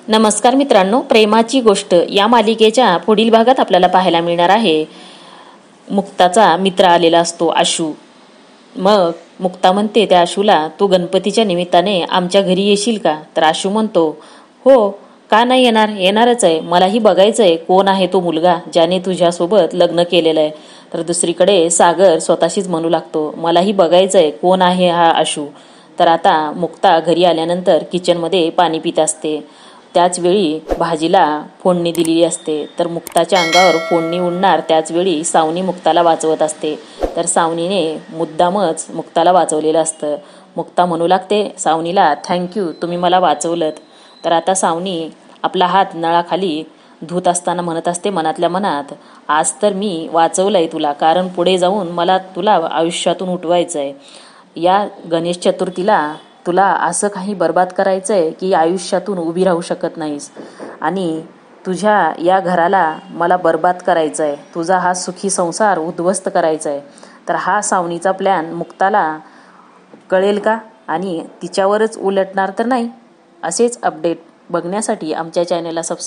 नमस्कार मित्रांनो, प्रेमाची गोष्ट या मालिकेच्या पुढील भागात आपल्याला पाहायला मिळणार आहे. मुक्ताचा मित्र आलेला असतो आशू. मग मुक्ता म्हणते त्या आशूला, तू गणपतीच्या निमित्ताने आमच्या घरी येशील का? तर आशू म्हणतो, हो का नाही येणार, येणारच आहे. मलाही बघायचंय कोण आहे तो मुलगा ज्याने तुझ्यासोबत लग्न केलेलं आहे. तर दुसरीकडे सागर स्वतःशीच म्हणू लागतो, मलाही बघायचंय कोण आहे हा आशू. तर आता मुक्ता घरी आल्यानंतर किचनमध्ये पाणी पित असते. त्याचवेळी भाजीला फोडणी दिलेली असते. तर मुक्ताच्या अंगावर फोडणी उडणार त्याचवेळी सावनी मुक्ताला वाचवत असते. तर सावनीने मुद्दामच मुक्ताला वाचवलेलं असतं. मुक्ता म्हणू लागते सावनीला, थँक्यू, तुम्ही मला वाचवलंत. तर आता सावनी आपला हात नळाखाली धुत असताना म्हणत असते मनातल्या मनात, आज तर मी वाचवलंय तुला, कारण पुढे जाऊन मला तुला आयुष्यातून उठवायचं आहे. या गणेश चतुर्थीला तुला असं काही बर्बाद करायचंय की आयुष्यातून उभी राहू शकत नाहीस, आणि तुझ्या या घराला मला बर्बाद करायचं आहे. तुझा हा सुखी संसार उद्ध्वस्त करायचा आहे. तर हा सावनीचा प्लॅन मुक्ताला कळेल का आणि तिच्यावरच उलटणार तर नाही? असेच अपडेट बघण्यासाठी आमच्या चॅनलला सबस्क्राईब